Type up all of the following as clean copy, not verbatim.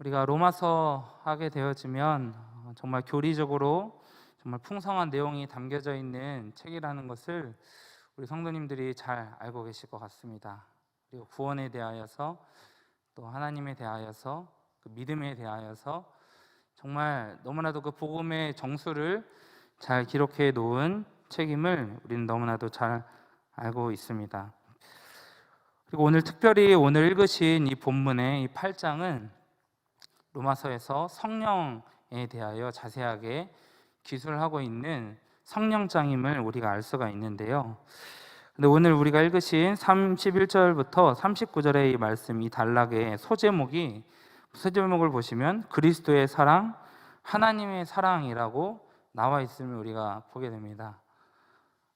우리가 로마서 하게 되어지면 정말 교리적으로 정말 풍성한 내용이 담겨져 있는 책이라는 것을 우리 성도님들이 잘 알고 계실 것 같습니다. 그리고 구원에 대하여서, 또 하나님에 대하여서, 그 믿음에 대하여서 정말 너무나도 그 복음의 정수를 잘 기록해 놓은 책임을 우리는 너무나도 잘 알고 있습니다. 그리고 특별히 오늘 읽으신 이 본문의 이 8장은 로마서에서 성령에 대하여 자세하게 기술하고 있는 성령장임을 우리가 알 수가 있는데요. 근데 오늘 우리가 읽으신 31절부터 39절의 이 말씀, 이 단락의 소제목을 보시면 그리스도의 사랑, 하나님의 사랑이라고 나와 있음을 우리가 보게 됩니다.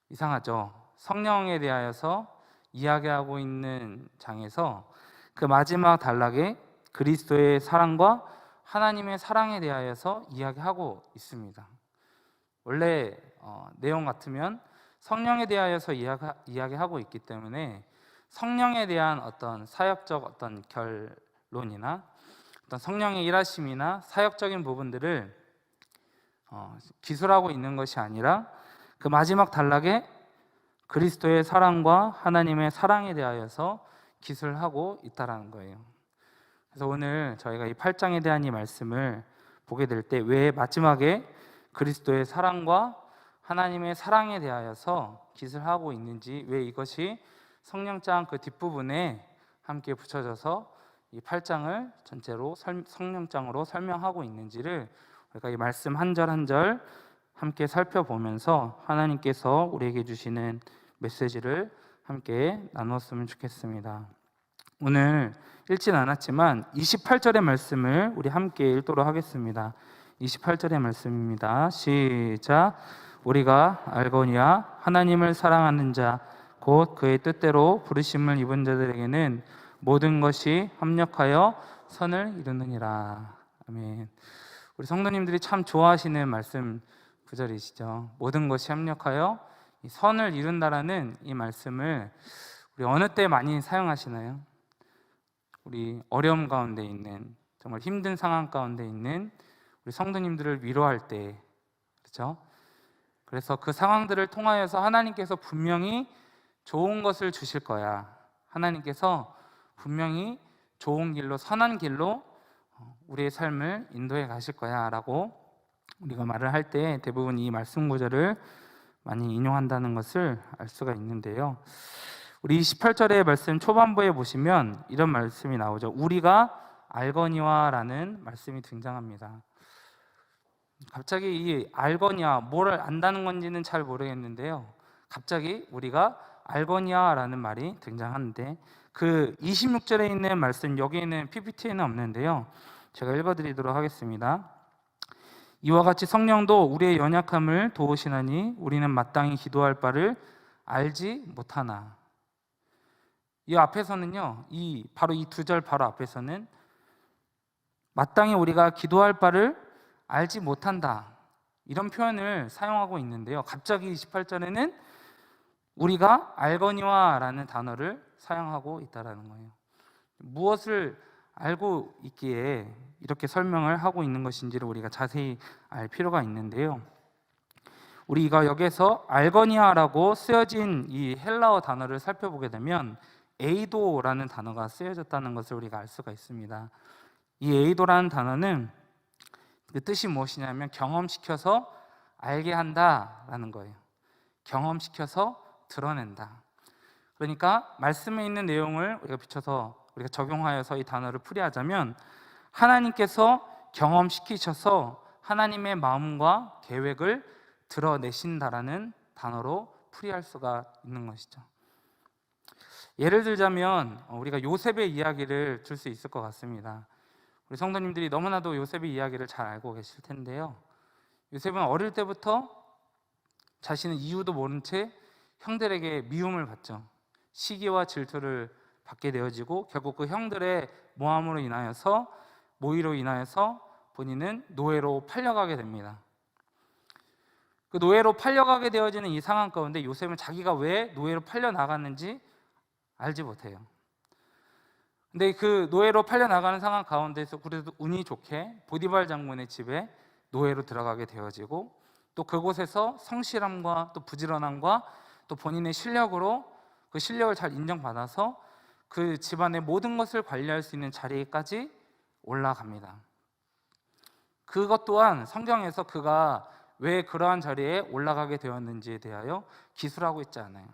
이상하죠? 성령에 대하여서 이야기하고 있는 장에서 그 마지막 단락에 그리스도의 사랑과 하나님의 사랑에 대하여서 이야기하고 있습니다. 원래 내용 같으면 성령에 대하여서 이야기하고 있기 때문에 성령에 대한 어떤 사역적 어떤 결론이나 어떤 성령의 일하심이나 사역적인 부분들을 기술하고 있는 것이 아니라 그 마지막 단락에 그리스도의 사랑과 하나님의 사랑에 대하여서 기술하고 있다라는 거예요. 그래서 오늘 저희가 이 8장에 대한 이 말씀을 보게 될 때 왜 마지막에 그리스도의 사랑과 하나님의 사랑에 대하여서 기술하고 있는지, 왜 이것이 성령장 그 뒷부분에 함께 붙여져서 이 8장을 전체로 성령장으로 설명하고 있는지를 우리가 이 말씀 한 절 한 절 함께 살펴보면서 하나님께서 우리에게 주시는 메시지를 함께 나눴으면 좋겠습니다. 오늘 읽진 않았지만 28절의 말씀을 우리 함께 읽도록 하겠습니다. 28절의 말씀입니다. 시작. 우리가 알거니와 하나님을 사랑하는 자 곧 그의 뜻대로 부르심을 입은 자들에게는 모든 것이 합력하여 선을 이루느니라. 아멘. 우리 성도님들이 참 좋아하시는 말씀 구절이시죠. 모든 것이 합력하여 선을 이룬다라는 이 말씀을 우리 어느 때 많이 사용하시나요? 우리 어려움 가운데 있는, 정말 힘든 상황 가운데 있는 우리 성도님들을 위로할 때, 그렇죠? 그래서 그 상황들을 통하여서 하나님께서 분명히 좋은 것을 주실 거야, 하나님께서 분명히 좋은 길로, 선한 길로 우리의 삶을 인도해 가실 거야 라고 우리가 말을 할 때 대부분 이 말씀 구절을 많이 인용한다는 것을 알 수가 있는데요. 우리 28절의 말씀 초반부에 보시면 이런 말씀이 나오죠. 우리가 알거니와 라는 말씀이 등장합니다. 갑자기 이 알거니와, 뭘 안다는 건지는 잘 모르겠는데요, 갑자기 우리가 알거니와 라는 말이 등장하는데, 그 26절에 있는 말씀, 여기에는 PPT에는 없는데요, 제가 읽어드리도록 하겠습니다. 이와 같이 성령도 우리의 연약함을 도우시나니 우리는 마땅히 기도할 바를 알지 못하나. 이 앞에서는요, 바로 이 두 절 바로 앞에서는 마땅히 우리가 기도할 바를 알지 못한다, 이런 표현을 사용하고 있는데요, 갑자기 28절에는 우리가 알거니와 라는 단어를 사용하고 있다는 거예요. 무엇을 알고 있기에 이렇게 설명을 하고 있는 것인지를 우리가 자세히 알 필요가 있는데요, 우리가 여기서 알거니아라고 쓰여진 이 헬라어 단어를 살펴보게 되면 에이도라는 단어가 쓰여졌다는 것을 우리가 알 수가 있습니다. 이 에이도라는 단어는 그 뜻이 무엇이냐면 경험시켜서 알게 한다라는 거예요. 경험시켜서 드러낸다. 그러니까 말씀에 있는 내용을 우리가 비춰서, 우리가 적용하여서 이 단어를 풀이하자면 하나님께서 경험시키셔서 하나님의 마음과 계획을 드러내신다라는 단어로 풀이할 수가 있는 것이죠. 예를 들자면 우리가 요셉의 이야기를 들 수 있을 것 같습니다. 우리 성도님들이 너무나도 요셉의 이야기를 잘 알고 계실 텐데요, 요셉은 어릴 때부터 자신은 이유도 모른 채 형들에게 미움을 받죠. 시기와 질투를 받게 되어지고 결국 그 형들의 모함으로 인하여서, 모의로 인하여서 본인은 노예로 팔려가게 됩니다. 그 노예로 팔려가게 되어지는 이 상황 가운데 요셉은 자기가 왜 노예로 팔려 나갔는지 알지 못해요. 근데 그 노예로 팔려 나가는 상황 가운데서 그래도 운이 좋게 보디발 장군의 집에 노예로 들어가게 되어지고, 또 그곳에서 성실함과 또 부지런함과 또 본인의 실력으로 그 실력을 잘 인정받아서 그 집안의 모든 것을 관리할 수 있는 자리까지 올라갑니다. 그것 또한 성경에서 그가 왜 그러한 자리에 올라가게 되었는지에 대하여 기술하고 있지 않아요.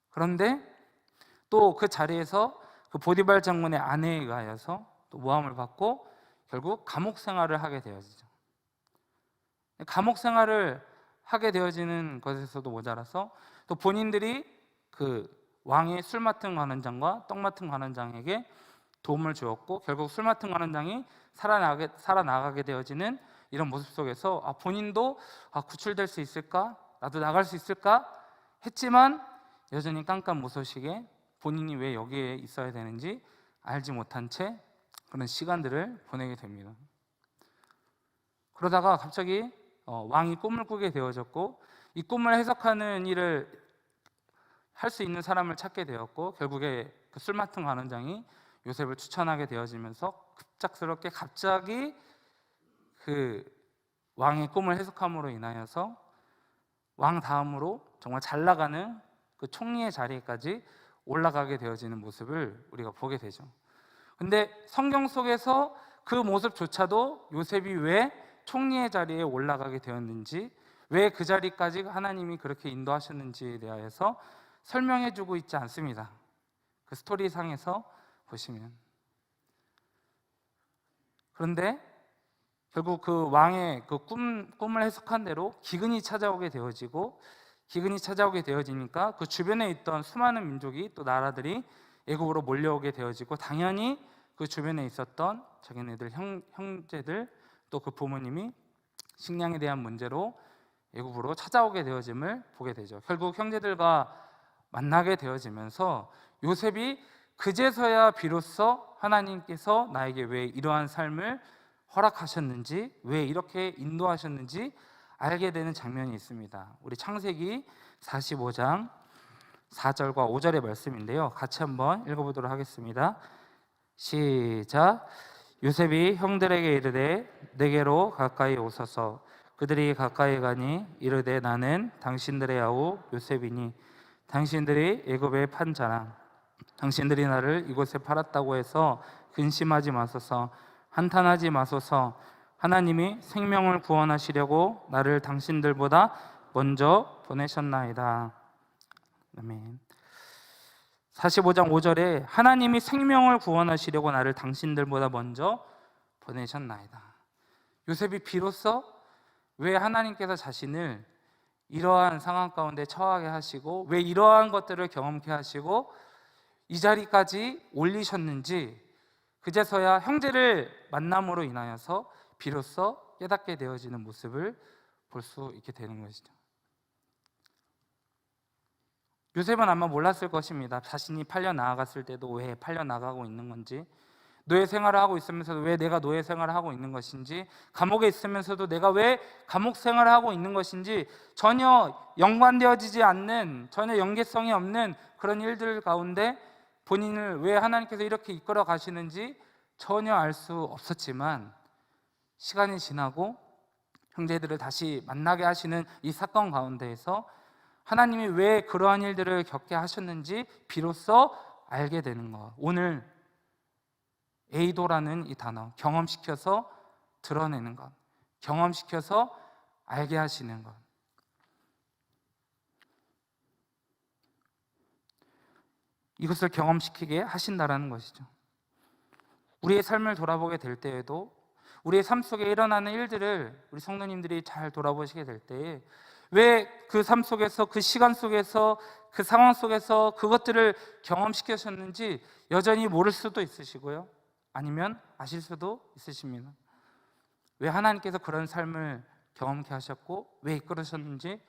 그런데 또 그 자리에서 그 보디발 장군의 아내에 의하여서 또 모함을 받고 결국 감옥 생활을 하게 되어지죠. 감옥 생활을 하게 되어지는 것에서도 모자라서 또 본인들이 그 왕의 술 맡은 관원장과 떡 맡은 관원장에게 도움을 주었고, 결국 술 맡은 관원장이 살아나가게 되어지는 이런 모습 속에서 본인도 구출될 수 있을까? 나도 나갈 수 있을까? 했지만 여전히 깜깜무소식에 본인이 왜 여기에 있어야 되는지 알지 못한 채 그런 시간들을 보내게 됩니다. 그러다가 갑자기 왕이 꿈을 꾸게 되어졌고, 이 꿈을 해석하는 일을 할 수 있는 사람을 찾게 되었고, 결국에 그 술 맡은 관원장이 요셉을 추천하게 되어지면서 급작스럽게 갑자기 그 왕의 꿈을 해석함으로 인하여서 왕 다음으로 정말 잘 나가는 그 총리의 자리까지 올라가게 되어지는 모습을 우리가 보게 되죠. 근데 성경 속에서 그 모습조차도 요셉이 왜 총리의 자리에 올라가게 되었는지, 왜 그 자리까지 하나님이 그렇게 인도하셨는지에 대하여서 설명해 주고 있지 않습니다. 그 스토리상에서 보시면. 그런데 결국 그 왕의 그 꿈을 해석한 대로 기근이 찾아오게 되어지고, 기근이 찾아오게 되어지니까 그 주변에 있던 수많은 민족이 또 나라들이 애굽으로 몰려오게 되어지고, 당연히 그 주변에 있었던 자기네들 형제들 또 그 부모님이 식량에 대한 문제로 애굽으로 찾아오게 되어짐을 보게 되죠. 결국 형제들과 만나게 되어지면서 요셉이 그제서야 비로소 하나님께서 나에게 왜 이러한 삶을 허락하셨는지, 왜 이렇게 인도하셨는지 알게 되는 장면이 있습니다. 우리 창세기 45장 4절과 5절의 말씀인데요, 같이 한번 읽어보도록 하겠습니다. 시작. 요셉이 형들에게 이르되 내게로 가까이 오소서. 그들이 가까이 가니 이르되 나는 당신들의 아우 요셉이니 당신들이 애굽에 판 자라. 당신들이 나를 이곳에 팔았다고 해서 근심하지 마소서. 한탄하지 마소서. 하나님이 생명을 구원하시려고 나를 당신들보다 먼저 보내셨나이다. 아멘. 45장 5절에 하나님이 생명을 구원하시려고 나를 당신들보다 먼저 보내셨나이다. 요셉이 비로소 왜 하나님께서 자신을 이러한 상황 가운데 처하게 하시고, 왜 이러한 것들을 경험케 하시고 이 자리까지 올리셨는지, 그제서야 형제를 만남으로 인하여서 비로소 깨닫게 되어지는 모습을 볼 수 있게 되는 것이죠. 요셉은 아마 몰랐을 것입니다. 자신이 팔려 나아갔을 때도 왜 팔려 나가고 있는 건지, 노예 생활을 하고 있으면서도 왜 내가 노예 생활을 하고 있는 것인지, 감옥에 있으면서도 내가 왜 감옥 생활을 하고 있는 것인지, 전혀 연관되어지지 않는, 전혀 연계성이 없는 그런 일들 가운데 본인을 왜 하나님께서 이렇게 이끌어 가시는지 전혀 알 수 없었지만, 시간이 지나고 형제들을 다시 만나게 하시는 이 사건 가운데에서 하나님이 왜 그러한 일들을 겪게 하셨는지 비로소 알게 되는 것. 오늘 에이도라는 이 단어, 경험시켜서 드러내는 것, 경험시켜서 알게 하시는 것. 이것을 경험시키게 하신다라는 것이죠. 우리의 삶을 돌아보게 될 때에도, 우리의 삶 속에 일어나는 일들을 우리 성도님들이 잘 돌아보시게 될 때에 왜 그 삶 속에서, 그 시간 속에서, 그 상황 속에서 그것들을 경험시키셨는지 여전히 모를 수도 있으시고요, 아니면 아실 수도 있으십니다. 왜 하나님께서 그런 삶을 경험케 하셨고 왜 이끌으셨는지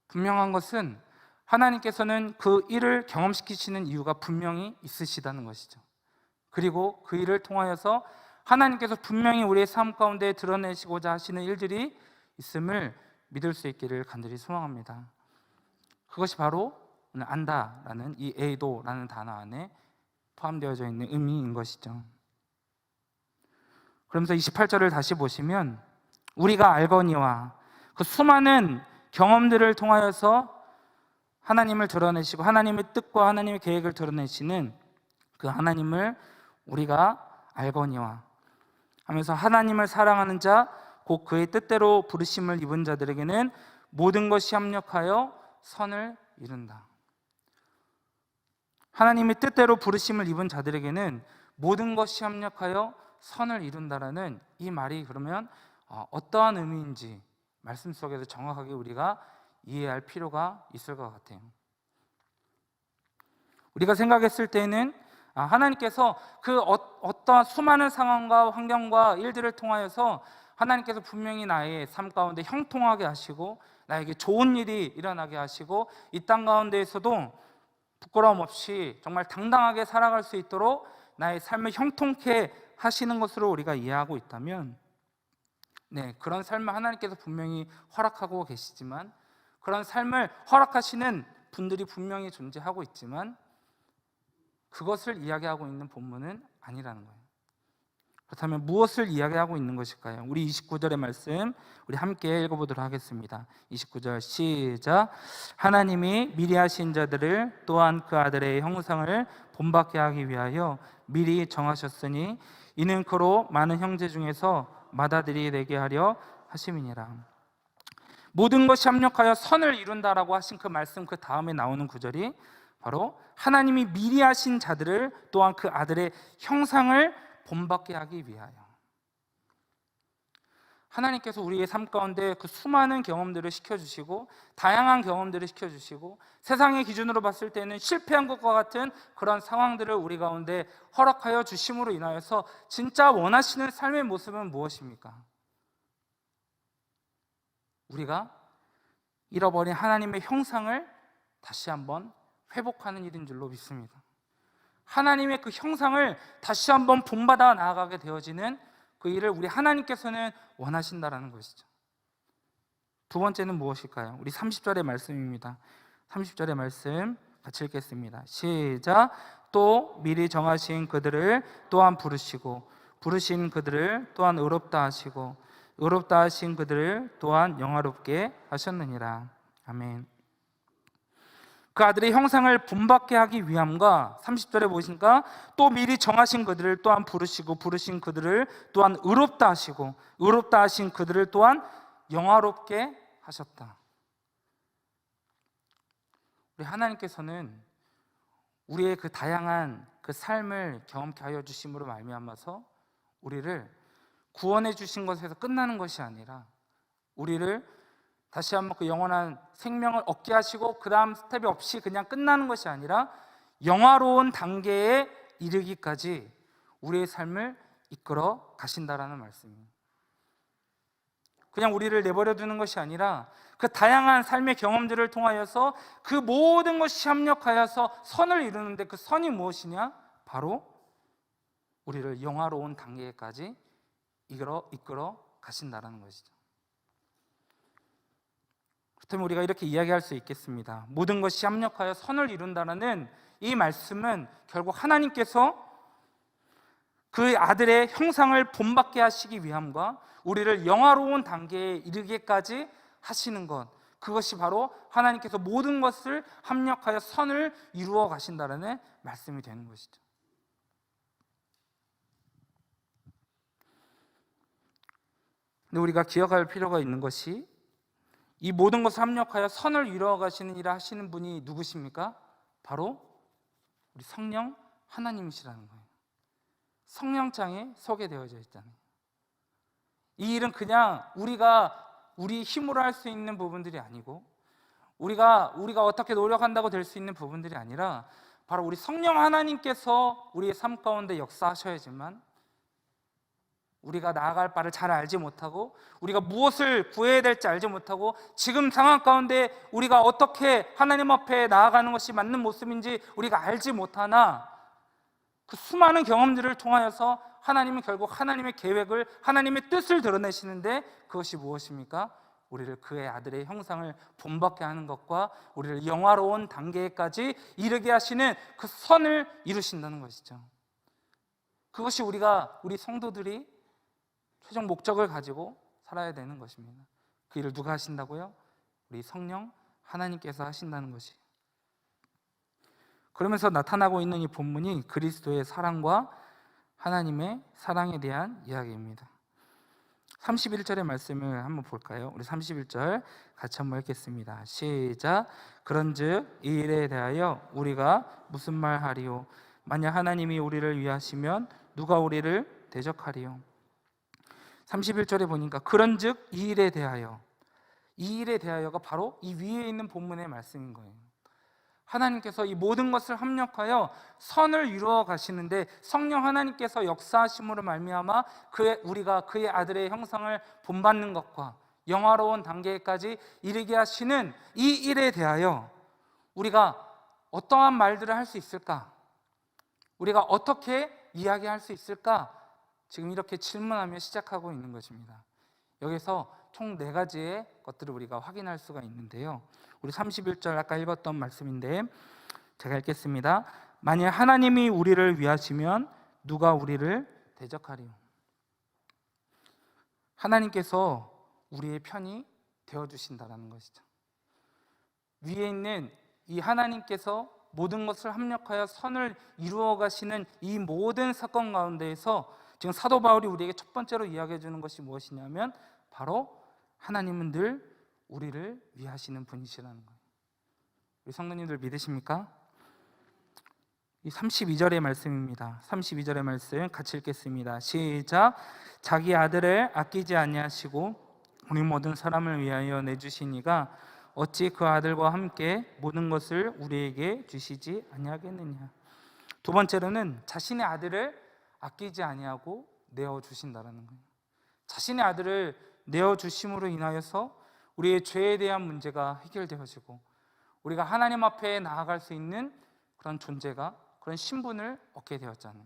분명한 것은 하나님께서는 그 일을 경험시키시는 이유가 분명히 있으시다는 것이죠. 그리고 그 일을 통하여서 하나님께서 분명히 우리의 삶 가운데 드러내시고자 하시는 일들이 있음을 믿을 수 있기를 간절히 소망합니다. 그것이 바로 안다라는 이 에이도라는 단어 안에 포함되어져 있는 의미인 것이죠. 그러면서 28절을 다시 보시면 우리가 알거니와 그 수많은 경험들을 통하여서 하나님을 드러내시고 하나님의 뜻과 하나님의 계획을 드러내시는 그 하나님을 우리가 알거니와 하면서 하나님을 사랑하는 자 곧 그의 뜻대로 부르심을 입은 자들에게는 모든 것이 협력하여 선을 이룬다. 하나님의 뜻대로 부르심을 입은 자들에게는 모든 것이 협력하여 선을 이룬다라는 이 말이 그러면 어떠한 의미인지 말씀 속에서 정확하게 우리가 이해할 필요가 있을 것 같아요. 우리가 생각했을 때는 하나님께서 그 어떠한 수많은 상황과 환경과 일들을 통하여서 하나님께서 분명히 나의 삶 가운데 형통하게 하시고 나에게 좋은 일이 일어나게 하시고 이 땅 가운데에서도 부끄러움 없이 정말 당당하게 살아갈 수 있도록 나의 삶을 형통케 하시는 것으로 우리가 이해하고 있다면 그런 삶을 하나님께서 분명히 허락하고 계시지만 그런 삶을 허락하시는 분들이 분명히 존재하고 있지만 그것을 이야기하고 있는 본문은 아니라는 거예요. 그렇다면 무엇을 이야기하고 있는 것일까요? 우리 29절의 말씀 우리 함께 읽어보도록 하겠습니다. 29절 시작. 하나님이 미리 하신 자들을 또한 그 아들의 형상을 본받게 하기 위하여 미리 정하셨으니 이는 그로 많은 형제 중에서 맏아들이 되게 하려 하심이니라. 모든 것이 합력하여 선을 이룬다라고 하신 그 말씀 그 다음에 나오는 구절이 바로 하나님이 미리 하신 자들을 또한 그 아들의 형상을 본받게 하기 위하여. 하나님께서 우리의 삶 가운데 그 수많은 경험들을 시켜주시고 다양한 경험들을 시켜주시고 세상의 기준으로 봤을 때는 실패한 것과 같은 그런 상황들을 우리 가운데 허락하여 주심으로 인하여서 진짜 원하시는 삶의 모습은 무엇입니까? 우리가 잃어버린 하나님의 형상을 다시 한번 회복하는 일인 줄로 믿습니다. 하나님의 그 형상을 다시 한번 본받아 나아가게 되어지는 그 일을 우리 하나님께서는 원하신다라는 것이죠. 두 번째는 무엇일까요? 우리 30절의 말씀입니다. 30절의 말씀 같이 읽겠습니다. 시작. 또 미리 정하신 그들을 또한 부르시고 부르신 그들을 또한 의롭다 하시고 의롭다 하신 그들을 또한 영화롭게 하셨느니라. 아멘. 그 아들의 형상을 본받게 하기 위함과 30절에 보시니까 또 미리 정하신 그들을 또한 부르시고 부르신 그들을 또한 의롭다 하시고 의롭다 하신 그들을 또한 영화롭게 하셨다. 우리 하나님께서는 우리의 그 다양한 그 삶을 경험케 하여 주심으로 말미암아서 우리를 구원해 주신 것에서 끝나는 것이 아니라 우리를 다시 한번 그 영원한 생명을 얻게 하시고 그 다음 스텝이 없이 그냥 끝나는 것이 아니라 영화로운 단계에 이르기까지 우리의 삶을 이끌어 가신다라는 말씀입니다. 그냥 우리를 내버려 두는 것이 아니라 그 다양한 삶의 경험들을 통하여서 그 모든 것이 협력하여서 선을 이루는데 그 선이 무엇이냐? 바로 우리를 영화로운 단계까지 이끌어 가신다라는 것이죠. 그렇다면 우리가 이렇게 이야기할 수 있겠습니다. 모든 것이 합력하여 선을 이룬다는 이 말씀은 결국 하나님께서 그 아들의 형상을 본받게 하시기 위함과 우리를 영화로운 단계에 이르기까지 하시는 것, 그것이 바로 하나님께서 모든 것을 합력하여 선을 이루어 가신다는 말씀이 되는 것이죠. 근데 우리가 기억할 필요가 있는 것이 이 모든 것을 합력하여 선을 이루어 가시는 일을 하시는 분이 누구십니까? 바로 우리 성령 하나님이시라는 거예요. 성령장에 소개되어져 있잖아요. 이 일은 그냥 우리 힘으로 할 수 있는 부분들이 아니고 우리가 어떻게 노력한다고 될 수 있는 부분들이 아니라 바로 우리 성령 하나님께서 우리의 삶 가운데 역사하셔야지만 우리가 나아갈 바를 잘 알지 못하고 우리가 무엇을 구해야 될지 알지 못하고 지금 상황 가운데 우리가 어떻게 하나님 앞에 나아가는 것이 맞는 모습인지 우리가 알지 못하나 그 수많은 경험들을 통하여서 하나님은 결국 하나님의 계획을 하나님의 뜻을 드러내시는데 그것이 무엇입니까? 우리를 그의 아들의 형상을 본받게 하는 것과 우리를 영화로운 단계까지 이르게 하시는 그 선을 이루신다는 것이죠. 그것이 우리 성도들이 최종 목적을 가지고 살아야 되는 것입니다. 그 일을 누가 하신다고요? 우리 성령 하나님께서 하신다는 것이. 그러면서 나타나고 있는 이 본문이 그리스도의 사랑과 하나님의 사랑에 대한 이야기입니다. 31절의 말씀을 한번 볼까요? 우리 31절 같이 한번 읽겠습니다. 시작. 그런즉 이 일에 대하여 우리가 무슨 말 하리요? 만약 하나님이 우리를 위하시면 누가 우리를 대적하리요? 31절에 보니까 그런즉 이 일에 대하여, 이 일에 대하여가 바로 이 위에 있는 본문의 말씀인 거예요. 하나님께서 이 모든 것을 합력하여 선을 이루어 가시는데 성령 하나님께서 역사하심으로 말미암아 우리가 그의 아들의 형상을 본받는 것과 영화로운 단계까지 이르게 하시는 이 일에 대하여 우리가 어떠한 말들을 할 수 있을까? 우리가 어떻게 이야기할 수 있을까? 지금 이렇게 질문하며 시작하고 있는 것입니다. 여기서 총 4가지의 것들을 우리가 확인할 수가 있는데요. 우리 31절 아까 읽었던 말씀인데 제가 읽겠습니다. 만약 하나님이 우리를 위하시면 누가 우리를 대적하리요? 하나님께서 우리의 편이 되어주신다는 것이죠. 위에 있는 이 하나님께서 모든 것을 합력하여 선을 이루어 가시는 이 모든 사건 가운데에서 지금 사도 바울이 우리에게 첫 번째로 이야기해 주는 것이 무엇이냐면 바로 하나님은 늘 우리를 위하시는 분이시라는 거예요. 우리 성도님들 믿으십니까? 이 32절의 말씀입니다. 32절의 말씀 같이 읽겠습니다. 시작. 자기 아들을 아끼지 아니하시고 우리 모든 사람을 위하여 내주시니가 어찌 그 아들과 함께 모든 것을 우리에게 주시지 아니하겠느냐. 두 번째로는 자신의 아들을 아끼지 아니하고 내어주신다는 거예요. 자신의 아들을 내어주심으로 인하여서 우리의 죄에 대한 문제가 해결되어지고 우리가 하나님 앞에 나아갈 수 있는 그런 존재가, 그런 신분을 얻게 되었잖아요.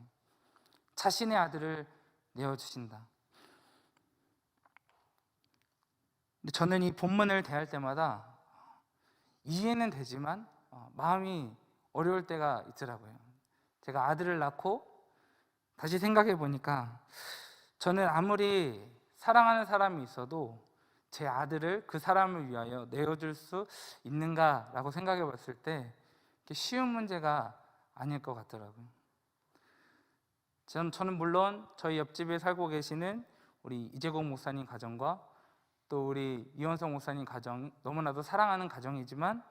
자신의 아들을 내어주신다. 근데 저는 이 본문을 대할 때마다 이해는 되지만 마음이 어려울 때가 있더라고요. 제가 아들을 낳고 다시 생각해 보니까 저는 아무리 사랑하는 사람이 있어도 제 아들을 그 사람을 위하여 내어줄 수 있는가라고 생각해 봤을 때 쉬운 문제가 아닐 것 같더라고요. 저는 물론 저희 옆집에 살고 계시는 우리 이재공 목사님 가정과 또 우리 이원성 목사님 가정, 너무나도 사랑하는 가정이지만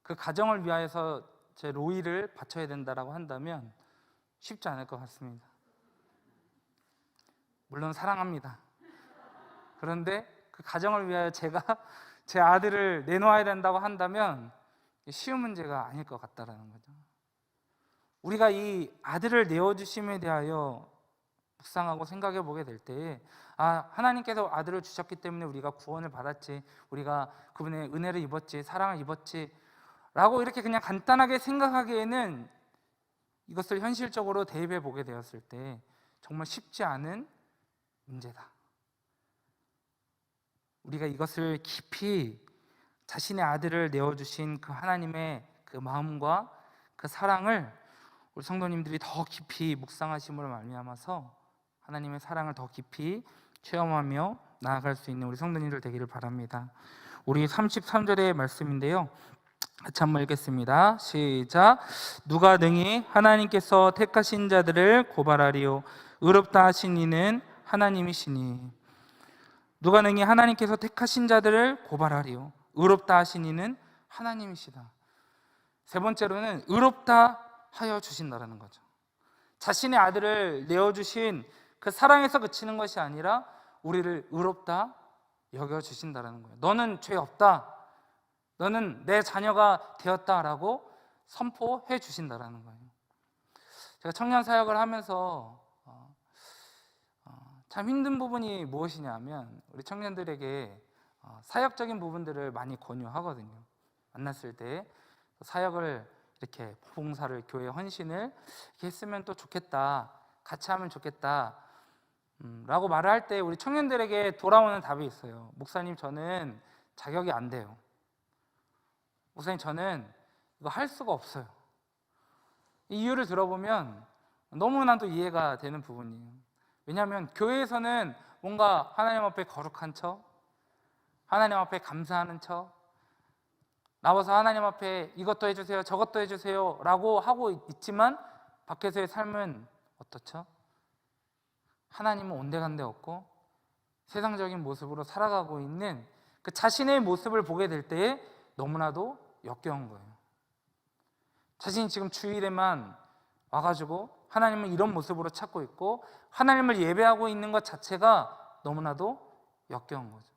그 가정을 위하여서 제 로이를 바쳐야 된다라고 한다면 쉽지 않을 것 같습니다. 물론 사랑합니다. 그런데 그 가정을 위하여 제가 제 아들을 내놓아야 된다고 한다면 쉬운 문제가 아닐 것 같다라는 거죠. 우리가 이 아들을 내어주심에 대하여 묵상하고 생각해 보게 될 때에 하나님께서 아들을 주셨기 때문에 우리가 구원을 받았지, 우리가 그분의 은혜를 입었지, 사랑을 입었지 라고 이렇게 그냥 간단하게 생각하기에는 이것을 현실적으로 대입해 보게 되었을 때 정말 쉽지 않은 문제다. 우리가 이것을 깊이 자신의 아들을 내어주신 그 하나님의 그 마음과 그 사랑을 우리 성도님들이 더 깊이 묵상하심으로 말미암아서 하나님의 사랑을 더 깊이 체험하며 나아갈 수 있는 우리 성도님들 되기를 바랍니다. 우리 33절의 말씀인데요, 같이 한번 읽겠습니다. 시작. 누가 능히 하나님께서 택하신 자들을 고발하리요? 의롭다 하신 이는 하나님이시니. 누가 능히 하나님께서 택하신 자들을 고발하리요? 의롭다 하신 이는 하나님이시다. 세 번째로는 의롭다 하여 주신다라는 거죠. 자신의 아들을 내어주신 그 사랑에서 그치는 것이 아니라 우리를 의롭다 여겨주신다라는 거예요. 너는 죄 없다, 너는 내 자녀가 되었다라고 선포해 주신다라는 거예요. 제가 청년 사역을 하면서 참 힘든 부분이 무엇이냐면 우리 청년들에게 사역적인 부분들을 많이 권유하거든요. 만났을 때 사역을 이렇게 봉사를, 교회 헌신을 이렇게 했으면 또 좋겠다, 같이 하면 좋겠다 라고 말을 할 때 우리 청년들에게 돌아오는 답이 있어요. 목사님, 저는 자격이 안 돼요. 목사님, 저는 이거 할 수가 없어요. 이 이유를 들어보면 너무나도 이해가 되는 부분이에요. 왜냐하면 교회에서는 뭔가 하나님 앞에 거룩한 척, 하나님 앞에 감사하는 척, 나와서 하나님 앞에 이것도 해주세요, 저것도 해주세요 라고 하고 있지만 밖에서의 삶은 어떻죠? 하나님은 온데간데 없고 세상적인 모습으로 살아가고 있는 그 자신의 모습을 보게 될 때에 너무나도 역겨운 거예요. 자신이 지금 주일에만 와가지고 하나님을 이런 모습으로 찾고 있고 하나님을 예배하고 있는 것 자체가 너무나도 역겨운 거죠.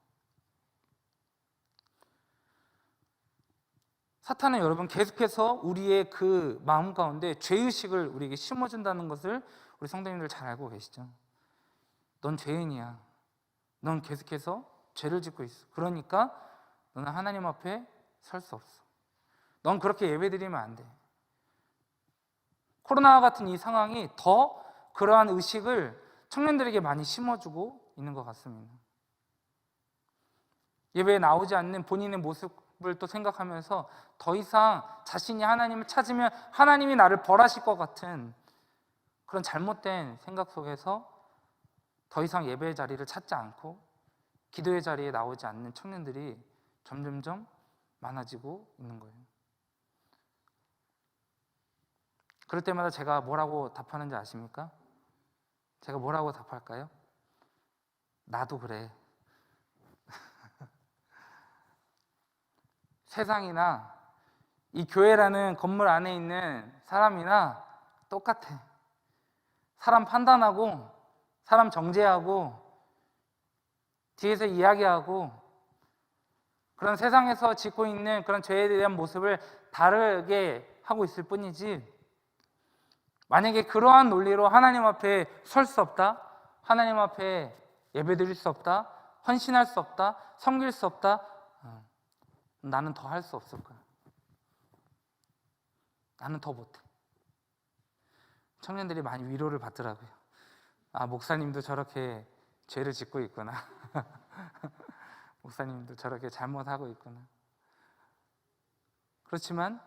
사탄은 여러분 계속해서 우리의 그 마음 가운데 죄의식을 우리에게 심어준다는 것을 우리 성도님들 잘 알고 계시죠? 넌 죄인이야. 넌 계속해서 죄를 짓고 있어. 그러니까 너는 하나님 앞에 설 수 없어. 넌 그렇게 예배드리면 안 돼. 코로나와 같은 이 상황이 더 그러한 의식을 청년들에게 많이 심어주고 있는 것 같습니다. 예배에 나오지 않는 본인의 모습을 또 생각하면서 더 이상 자신이 하나님을 찾으면 하나님이 나를 벌하실 것 같은 그런 잘못된 생각 속에서 더 이상 예배의 자리를 찾지 않고 기도의 자리에 나오지 않는 청년들이 점점점 많아지고 있는 거예요. 그럴 때마다 제가 뭐라고 답하는지 아십니까? 제가 뭐라고 답할까요? 나도 그래. 세상이나 이 교회라는 건물 안에 있는 사람이나 똑같아. 사람 판단하고 사람 정죄하고 뒤에서 이야기하고 그런 세상에서 짓고 있는 그런 죄에 대한 모습을 다르게 하고 있을 뿐이지, 만약에 그러한 논리로 하나님 앞에 설 수 없다, 하나님 앞에 예배드릴 수 없다, 헌신할 수 없다, 섬길 수 없다, 나는 더 할 수 없을 거야. 나는 더 못해. 청년들이 많이 위로를 받더라고요. 아, 목사님도 저렇게 죄를 짓고 있구나. 목사님도 저렇게 잘못하고 있구나. 그렇지만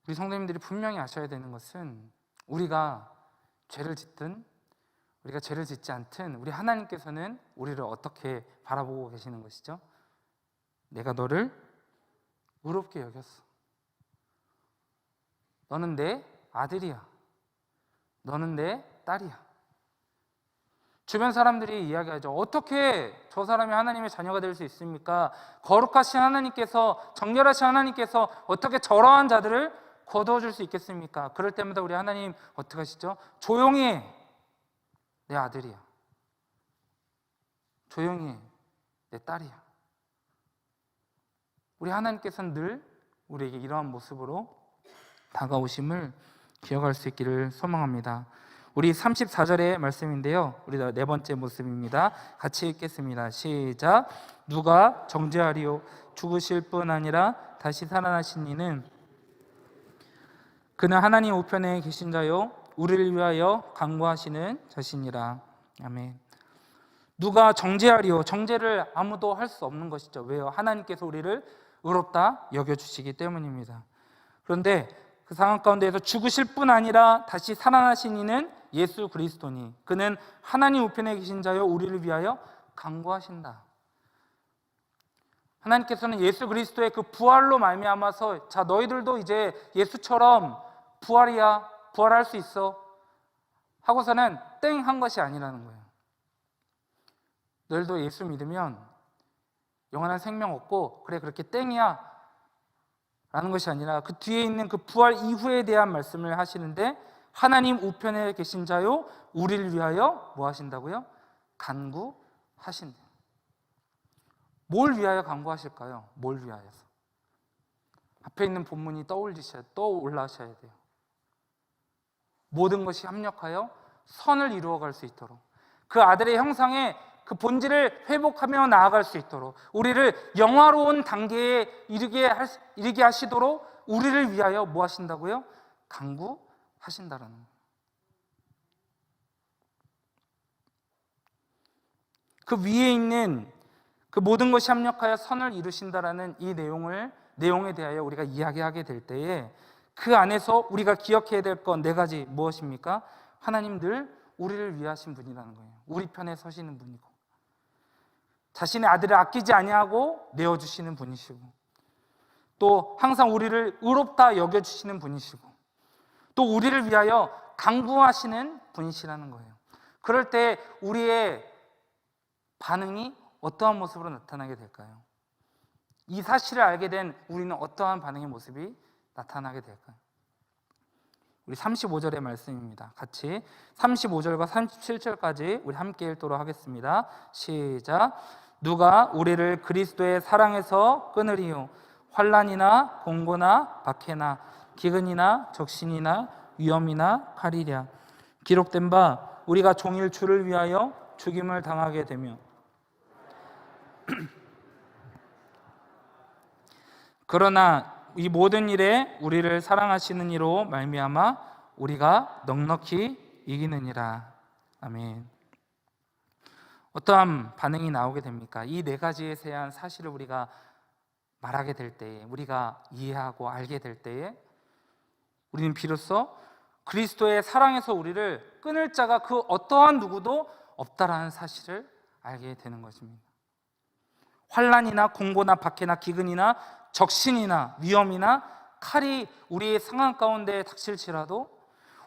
우리 성도님들이 분명히 아셔야 되는 것은 우리가 죄를 짓든 우리가 죄를 짓지 않든 우리 하나님께서는 우리를 어떻게 바라보고 계시는 것이죠? 내가 너를 의롭게 여겼어. 너는 내 아들이야. 너는 내 딸이야. 주변 사람들이 이야기하죠. 어떻게 저 사람이 하나님의 자녀가 될 수 있습니까? 거룩하신 하나님께서, 정결하신 하나님께서 어떻게 저러한 자들을 거두어 줄 수 있겠습니까? 그럴 때마다 우리 하나님 어떻게 하시죠? 조용히 해. 내 아들이야. 조용히 해. 내 딸이야. 우리 하나님께서는 늘 우리에게 이러한 모습으로 다가오심을 기억할 수 있기를 소망합니다. 우리 34절의 말씀인데요, 우리 네 번째 모습입니다. 같이 읽겠습니다. 시작. 누가 정죄하리요? 죽으실 뿐 아니라 다시 살아나신 이는 그는 하나님 우편에 계신 자요 우리를 위하여 간구하시는 자신이라. 아멘. 누가 정죄하리요? 정죄를 아무도 할 수 없는 것이죠. 왜요? 하나님께서 우리를 의롭다 여겨주시기 때문입니다. 그런데 그 상황 가운데에서 죽으실 뿐 아니라 다시 살아나신 이는 예수 그리스도니 그는 하나님 우편에 계신 자요 우리를 위하여 간구하신다. 하나님께서는 예수 그리스도의 그 부활로 말미암아서 자, 너희들도 이제 예수처럼 부활이야, 부활할 수 있어 하고서는 땡 한 것이 아니라는 거예요. 너희들도 예수 믿으면 영원한 생명 얻고 그래 그렇게 땡이야 라는 것이 아니라 그 뒤에 있는 그 부활 이후에 대한 말씀을 하시는데 하나님 우편에 계신 자요 우리를 위하여 뭐 하신다고요? 간구하신대요. 뭘 위하여 간구하실까요? 뭘 위하여서? 앞에 있는 본문이 떠올라셔야 돼요. 모든 것이 합력하여 선을 이루어갈 수 있도록 그 아들의 형상에 그 본질을 회복하며 나아갈 수 있도록 우리를 영화로운 단계에 이르게 하시도록 우리를 위하여 뭐 하신다고요? 간구하신다라는 거예요. 그 위에 있는 그 그 모든 것이 합력하여 선을 이루신다라는 이 내용에 대하여 우리가 이야기하게 될 때에 그 안에서 우리가 기억해야 될 건 네 가지 무엇입니까? 하나님 늘 우리를 위하신 분이라는 거예요. 우리 편에 서시는 분이고, 자신의 아들을 아끼지 아니하고 내어주시는 분이시고, 또 항상 우리를 의롭다 여겨주시는 분이시고, 또 우리를 위하여 강구하시는 분이시라는 거예요. 그럴 때 우리의 반응이 어떠한 모습으로 나타나게 될까요? 이 사실을 알게 된 우리는 어떠한 반응의 모습이 나타나게 될까요? 우리 35절의 말씀입니다. 같이 35절과 37절까지 우리 함께 읽도록 하겠습니다. 시작. 누가 우리를 그리스도의 사랑에서 끊으리요? 환난이나 공고나 박해나 기근이나 적신이나 위험이나 칼이랴. 기록된 바 우리가 종일 주를 위하여 죽임을 당하게 되며 그러나 이 모든 일에 우리를 사랑하시는 이로 말미암아 우리가 넉넉히 이기느니라. 아멘. 어떠한 반응이 나오게 됩니까? 이 네 가지에 대한 사실을 우리가 말하게 될 때에, 우리가 이해하고 알게 될 때에 우리는 비로소 그리스도의 사랑에서 우리를 끊을 자가 그 어떠한 누구도 없다라는 사실을 알게 되는 것입니다. 환난이나 공고나 박해나 기근이나 적신이나 위험이나 칼이 우리의 상황 가운데 닥칠지라도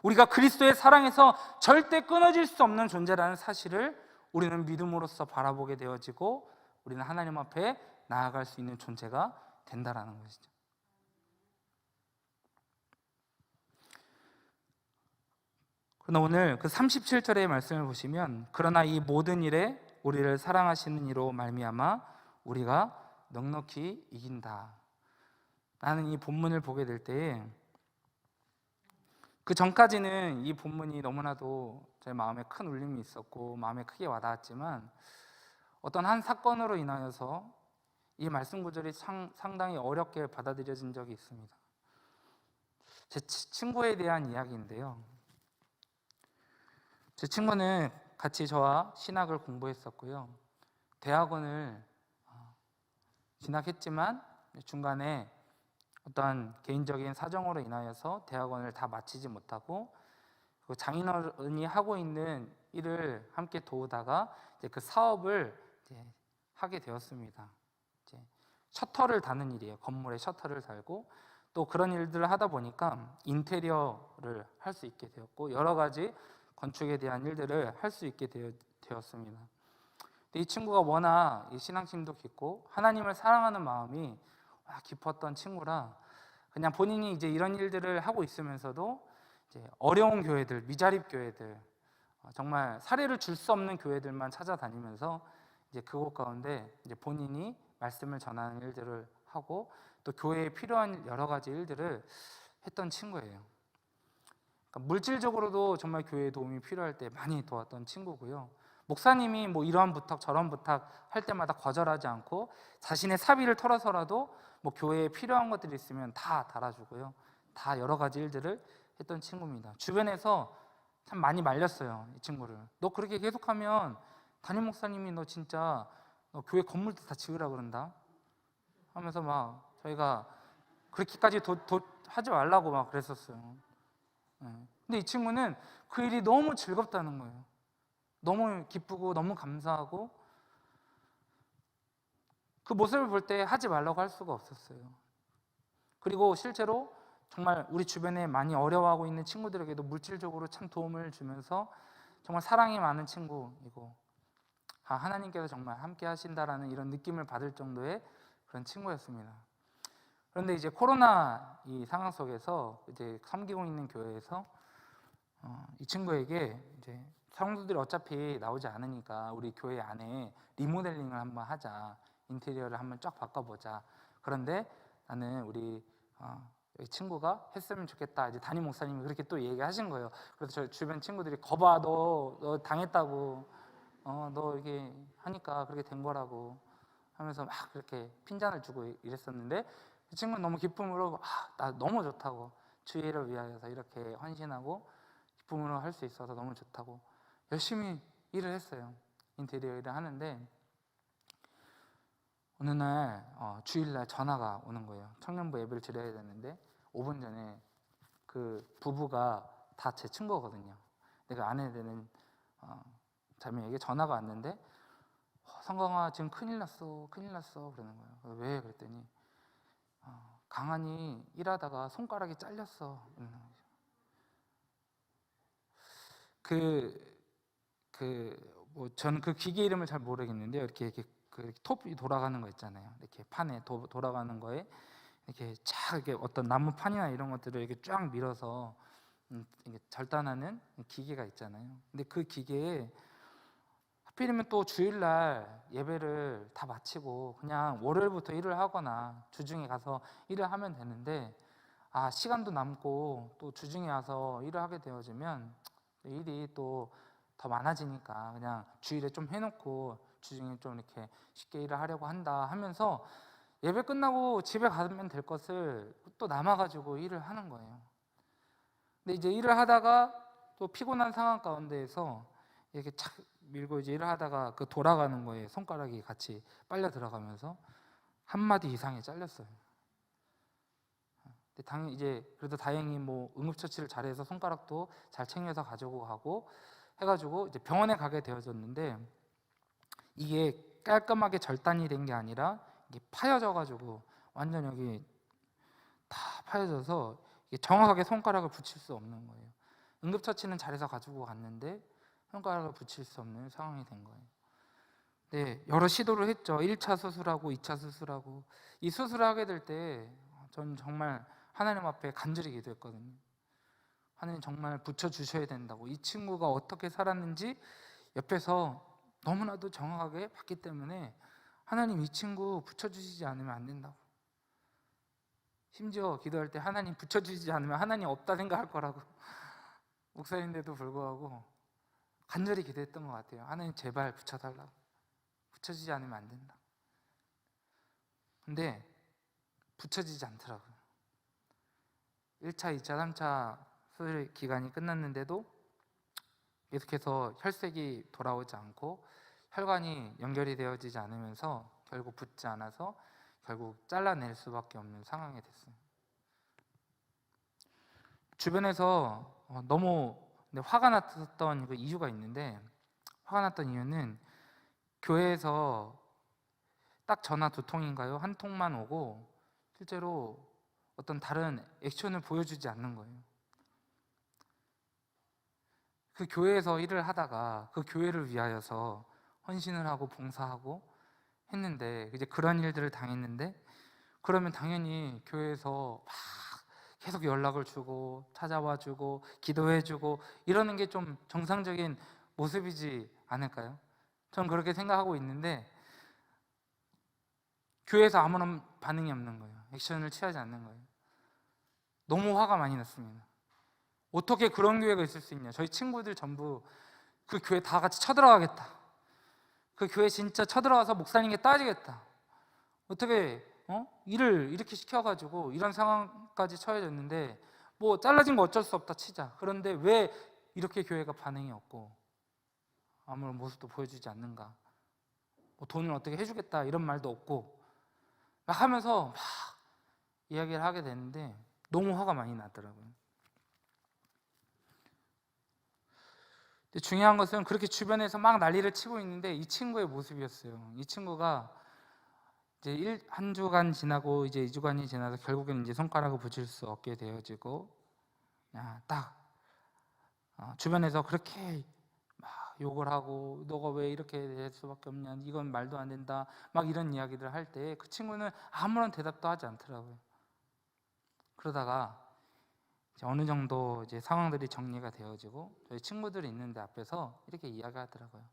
우리가 그리스도의 사랑에서 절대 끊어질 수 없는 존재라는 사실을 우리는 믿음으로써 바라보게 되어지고 우리는 하나님 앞에 나아갈 수 있는 존재가 된다라는 것이죠. 그러나 오늘 그 37절의 말씀을 보시면 그러나 이 모든 일에 우리를 사랑하시는 이로 말미암아 우리가 넉넉히 이긴다. 나는 이 본문을 보게 될 때에 그 전까지는 이 본문이 너무나도 제 마음에 큰 울림이 있었고 마음에 크게 와닿았지만 어떤 한 사건으로 인하여서 이 말씀 구절이 상당히 어렵게 받아들여진 적이 있습니다. 제 친구에 대한 이야기인데요. 제 친구는 같이 저와 신학을 공부했었고요. 대학원을 진학했지만 중간에 어떤 개인적인 사정으로 인하여서 대학원을 다 마치지 못하고 장인어른이 하고 있는 일을 함께 도우다가 이제 그 사업을 이제 하게 되었습니다. 이제 셔터를 다는 일이에요. 건물에 셔터를 달고 또 그런 일들을 하다 보니까 인테리어를 할 수 있게 되었고 여러 가지 건축에 대한 일들을 할 수 있게 되었습니다. 이 친구가 워낙 신앙심도 깊고 하나님을 사랑하는 마음이 깊었던 친구라 그냥 본인이 이제 이런 일들을 하고 있으면서도 이제 어려운 교회들, 미자립 교회들, 정말 사례를 줄 수 없는 교회들만 찾아다니면서 이제 그곳 가운데 이제 본인이 말씀을 전하는 일들을 하고 또 교회에 필요한 여러 가지 일들을 했던 친구예요. 그러니까 물질적으로도 정말 교회에 도움이 필요할 때 많이 도왔던 친구고요. 목사님이 뭐 이러한 부탁 저런 부탁 할 때마다 거절하지 않고 자신의 사비를 털어서라도 뭐 교회에 필요한 것들이 있으면 다 달아주고요. 다 여러 가지 일들을 했던 친구입니다. 주변에서 참 많이 말렸어요. 이 친구를. 너 그렇게 계속하면 담임 목사님이 너 진짜 너 교회 건물도 다 지으라 그런다 하면서 막 저희가 그렇게까지 하지 말라고 막 그랬었어요. 근데 이 친구는 그 일이 너무 즐겁다는 거예요. 너무 기쁘고 너무 감사하고 그 모습을 볼 때 하지 말라고 할 수가 없었어요. 그리고 실제로 정말 우리 주변에 많이 어려워하고 있는 친구들에게도 물질적으로 참 도움을 주면서 정말 사랑이 많은 친구이고 하나님께서 정말 함께 하신다라는 이런 느낌을 받을 정도의 그런 친구였습니다. 그런데 이제 코로나 이 상황 속에서 이제 섬기고 있는 교회에서 이 친구에게 이제 성도들이 어차피 나오지 않으니까 우리 교회 안에 리모델링을 한번 하자, 인테리어를 한번 쫙 바꿔보자. 그런데 나는 우리 친구가 했으면 좋겠다. 이제 담임 목사님이 그렇게 또 얘기하신 거예요. 그래서 저 주변 친구들이 거봐, 너 당했다고, 너 이게 하니까 그렇게 된 거라고 하면서 막 그렇게 핀잔을 주고 이랬었는데 이 친구는 너무 기쁨으로 나 너무 좋다고 주의를 위하여서 이렇게 헌신하고 기쁨으로 할 수 있어서 너무 좋다고 열심히 일을 했어요. 인테리어 일을 하는데 어느 날 주일날 전화가 오는 거예요. 청년부 예배를 드려야 되는데 5분 전에 그 부부가 다 제 친구거든요. 내가 아내 되는 자매에게 전화가 왔는데 성광아 지금 큰일 났어 그러는 거예요. 왜? 그랬더니 강한이 일하다가 손가락이 잘렸어 이러는 거죠. 뭐 저는 그 기계 이름을 잘 모르겠는데요. 이렇게 그 톱이 돌아가는 거 있잖아요. 이렇게 판에 돌아가는 거에 이렇게 쫙 이렇게 어떤 나무 판이나 이런 것들을 이렇게 쫙 밀어서 이게 절단하는 기계가 있잖아요. 근데 그 기계에 하필이면 또 주일날 예배를 다 마치고 그냥 월요일부터 일을 하거나 주중에 가서 일을 하면 되는데 시간도 남고 또 주중에 와서 일을 하게 되어지면 일이 또 더 많아지니까 그냥 주일에 좀 해놓고 주중에 좀 이렇게 쉽게 일을 하려고 한다 하면서 예배 끝나고 집에 가면 될 것을 또 남아가지고 일을 하는 거예요. 근데 이제 일을 하다가 또 피곤한 상황 가운데에서 이렇게 착 밀고 이제 일을 하다가 그 돌아가는 거에 손가락이 같이 빨려 들어가면서 한 마디 이상이 잘렸어요. 근데 이제 그래도 다행히 뭐 응급처치를 잘해서 손가락도 잘 챙겨서 가지고 가고 해가지고 이제 병원에 가게 되어졌는데 이게 깔끔하게 절단이 된 게 아니라 이게 파여져가지고 완전 여기 다 파여져서 이게 정확하게 손가락을 붙일 수 없는 거예요. 응급처치는 잘해서 가지고 갔는데 손가락을 붙일 수 없는 상황이 된 거예요. 네, 여러 시도를 했죠. 1차 수술하고 2차 수술하고 이 수술을 하게 될 때 전 정말 하나님 앞에 간절히 기도했거든요. 하나님 정말 붙여주셔야 된다고. 이 친구가 어떻게 살았는지 옆에서 너무나도 정확하게 봤기 때문에 하나님 이 친구 붙여주시지 않으면 안 된다고. 심지어 기도할 때 하나님 붙여주시지 않으면 하나님 없다 생각할 거라고 목사인데도 불구하고 간절히 기도했던 것 같아요. 하나님 제발 붙여달라고. 붙여지지 않으면 안 된다. 근데 붙여지지 않더라고요. 1차, 2차, 3차 수술 기간이 끝났는데도 계속해서 혈색이 돌아오지 않고 혈관이 연결이 되어지지 않으면서 결국 붙지 않아서 결국 잘라낼 수밖에 없는 상황이 됐어요. 주변에서 너무 화가 났던 그 이유가 있는데, 화가 났던 이유는 교회에서 딱 전화 2통인가요? 1통만 오고 실제로 어떤 다른 액션을 보여주지 않는 거예요. 그 교회에서 일을 하다가 그 교회를 위하여서 헌신을 하고 봉사하고 했는데 이제 그런 일들을 당했는데, 그러면 당연히 교회에서 막 계속 연락을 주고 찾아와 주고 기도해 주고 이러는 게 좀 정상적인 모습이지 않을까요? 전 그렇게 생각하고 있는데 교회에서 아무런 반응이 없는 거예요. 액션을 취하지 않는 거예요. 너무 화가 많이 났습니다. 어떻게 그런 교회가 있을 수 있냐. 저희 친구들 전부 그 교회 다 같이 쳐들어가겠다. 그 교회 진짜 쳐들어가서 목사님께 따지겠다. 어떻게 일을 이렇게 시켜가지고 이런 상황까지 처해졌는데 뭐 잘라진 거 어쩔 수 없다 치자. 그런데 왜 이렇게 교회가 반응이 없고 아무런 모습도 보여주지 않는가. 뭐 돈을 어떻게 해주겠다 이런 말도 없고 막 하면서 막 이야기를 하게 되는데 너무 화가 많이 나더라고요. 근데 중요한 것은 그렇게 주변에서 막 난리를 치고 있는데 이 친구의 모습이었어요. 이 친구가 이제 한 주간 지나고 이제 2주간이 지나서 결국에는 이제 손가락을 붙일 수 없게 되어지고 딱 주변에서 그렇게 막 욕을 하고 너가 왜 이렇게 될 수밖에 없냐, 이건 말도 안 된다, 막 이런 이야기를 할 때 그 친구는 아무런 대답도 하지 않더라고요. 그러다가 이제 어느 정도 이제 상황들이 정리가 되어지고 저희 친구들이 있는데 앞에서 이렇게 이야기하더라고요.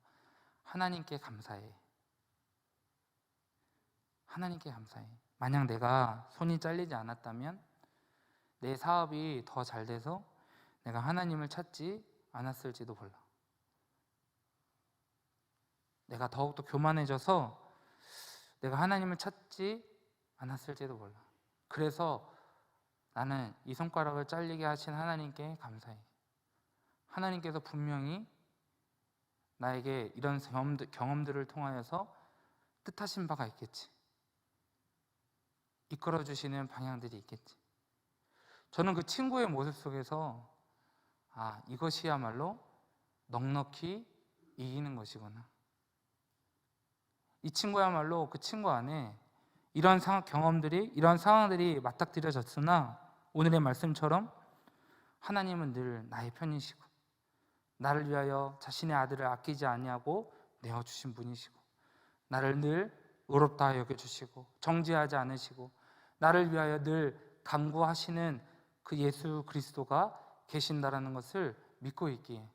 하나님께 감사해. 하나님께 감사해. 만약 내가 손이 잘리지 않았다면 내 사업이 더 잘 돼서 내가 하나님을 찾지 않았을지도 몰라. 내가 더욱더 교만해져서 내가 하나님을 찾지 않았을지도 몰라. 그래서 나는 이 손가락을 잘리게 하신 하나님께 감사해. 하나님께서 분명히 나에게 이런 경험들을 통하여서 뜻하신 바가 있겠지. 이끌어 주시는 방향들이 있겠지. 저는 그 친구의 모습 속에서 이것이야말로 넉넉히 이기는 것이구나. 이 친구야말로 그 친구 안에 이런 경험들이, 이런 상황들이 맞닥뜨려졌으나 오늘의 말씀처럼 하나님은 늘 나의 편이시고 나를 위하여 자신의 아들을 아끼지 아니하고 내어주신 분이시고 나를 늘 의롭다 여겨주시고 정죄하지 않으시고 나를 위하여 늘 간구하시는 그 예수 그리스도가 계신다라는 것을 믿고 있기에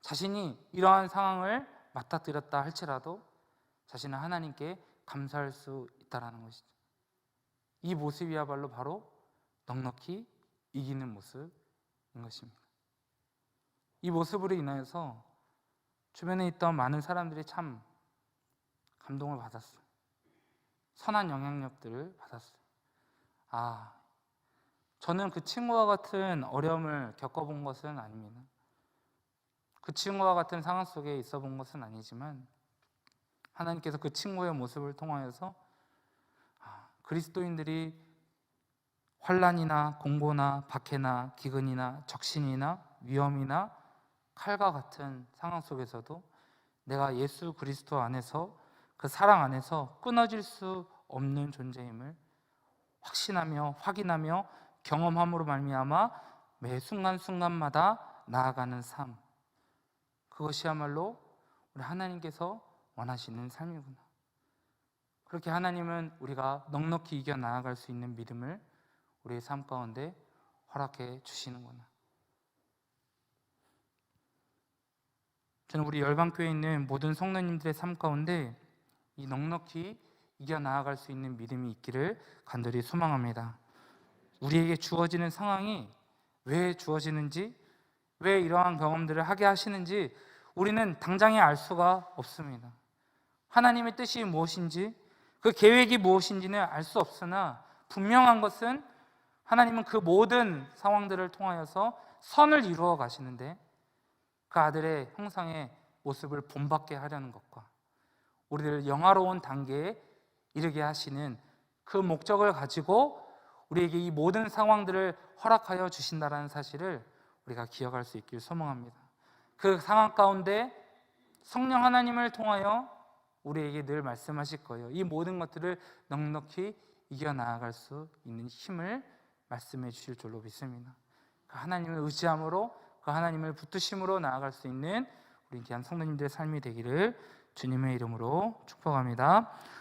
자신이 이러한 상황을 맞닥뜨렸다 할지라도 자신은 하나님께 감사할 수 있다라는 것이죠. 이 모습이야말로 바로 넉넉히 이기는 모습인 것입니다. 이 모습으로 인하여서 주변에 있던 많은 사람들이 참 감동을 받았어요. 선한 영향력들을 받았어요. 저는 그 친구와 같은 어려움을 겪어본 것은 아닙니다. 그 친구와 같은 상황 속에 있어 본 것은 아니지만 하나님께서 그 친구의 모습을 통하여서 그리스도인들이 환난이나 공고나 박해나 기근이나 적신이나 위험이나 칼과 같은 상황 속에서도 내가 예수 그리스도 안에서 그 사랑 안에서 끊어질 수 없는 존재임을 확신하며 확인하며 경험함으로 말미암아 매 순간순간마다 나아가는 삶, 그것이야말로 우리 하나님께서 원하시는 삶이구나. 그렇게 하나님은 우리가 넉넉히 이겨 나아갈 수 있는 믿음을 우리의 삶 가운데 허락해 주시는구나. 저는 우리 열방교회에 있는 모든 성도님들의 삶 가운데 이 넉넉히 이겨 나아갈 수 있는 믿음이 있기를 간절히 소망합니다. 우리에게 주어지는 상황이 왜 주어지는지, 왜 이러한 경험들을 하게 하시는지 우리는 당장에 알 수가 없습니다. 하나님의 뜻이 무엇인지, 그 계획이 무엇인지는 알 수 없으나 분명한 것은 하나님은 그 모든 상황들을 통하여서 선을 이루어 가시는데 그 아들의 형상의 모습을 본받게 하려는 것과 우리를 영화로운 단계에 이르게 하시는 그 목적을 가지고 우리에게 이 모든 상황들을 허락하여 주신다는 사실을 우리가 기억할 수 있길 소망합니다. 그 상황 가운데 성령 하나님을 통하여 우리에게 늘 말씀하실 거예요. 이 모든 것들을 넉넉히 이겨나갈 수 있는 힘을 말씀해 주실 줄로 믿습니다. 그 하나님을 의지함으로, 그 하나님을 붙드심으로 나아갈 수 있는 우리 귀한 성도님들의 삶이 되기를 주님의 이름으로 축복합니다.